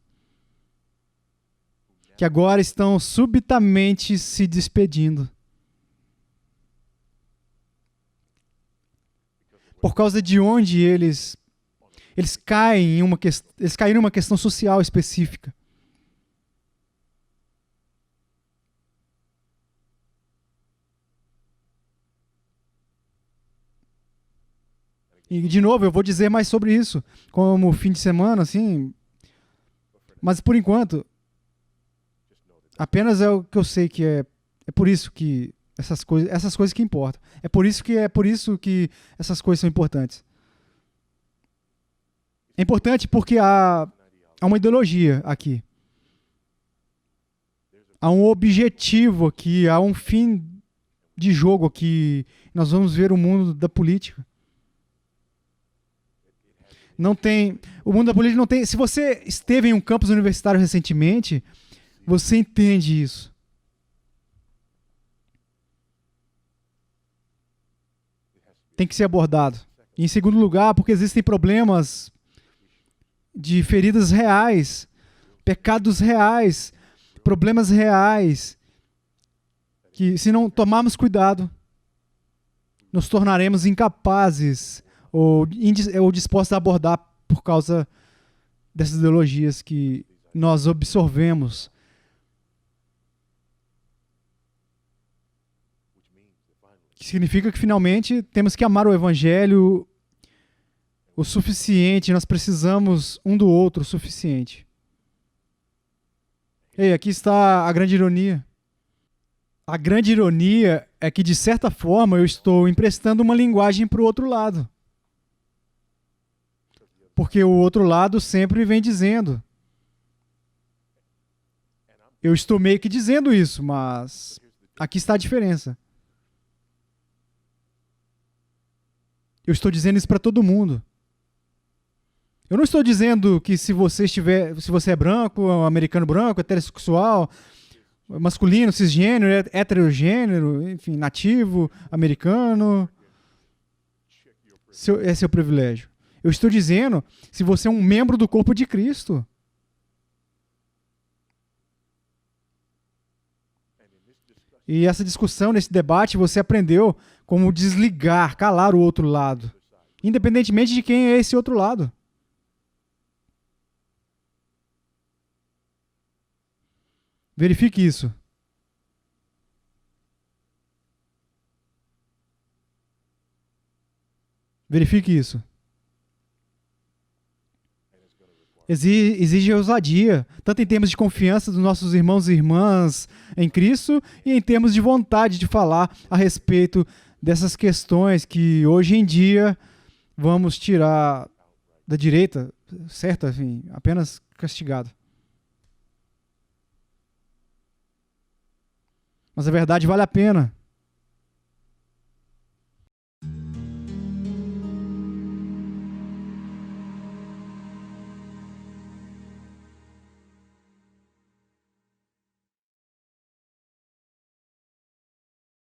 que agora estão subitamente se despedindo por causa de onde eles caem eles caíram em uma questão social específica. E, de novo, eu vou dizer mais sobre isso, como fim de semana, assim. Mas, por enquanto, apenas é o que eu sei que é por isso que essas coisas que importam. É por isso que essas coisas são importantes. É importante porque há uma ideologia aqui. Há um objetivo aqui, há um fim de jogo aqui. Nós vamos ver o mundo da política. O mundo da política não tem. Se você esteve em um campus universitário recentemente, você entende isso. Tem que ser abordado. E, em segundo lugar, porque existem problemas de feridas reais, pecados reais, problemas reais, que, se não tomarmos cuidado, nos tornaremos incapazes ou dispostos a abordar por causa dessas ideologias que nós absorvemos. Que significa que, finalmente, temos que amar o Evangelho o suficiente, nós precisamos um do outro o suficiente. Ei, aqui está a grande ironia. A grande ironia é que, de certa forma, eu estou emprestando uma linguagem para o outro lado. Porque o outro lado sempre vem dizendo. Eu estou meio que dizendo isso, mas aqui está a diferença. Eu estou dizendo isso para todo mundo. Eu não estou dizendo que se você é branco, americano branco, heterossexual, masculino, cisgênero, heterogênero, enfim, nativo, americano, é seu privilégio. Eu estou dizendo se você é um membro do corpo de Cristo. E essa discussão, nesse debate, você aprendeu como desligar, calar o outro lado, independentemente de quem é esse outro lado. Verifique isso. Verifique isso. Exige ousadia, tanto em termos de confiança dos nossos irmãos e irmãs em Cristo e em termos de vontade de falar a respeito dessas questões que hoje em dia vamos tirar da direita, certo? Enfim, apenas castigado. Mas a verdade vale a pena.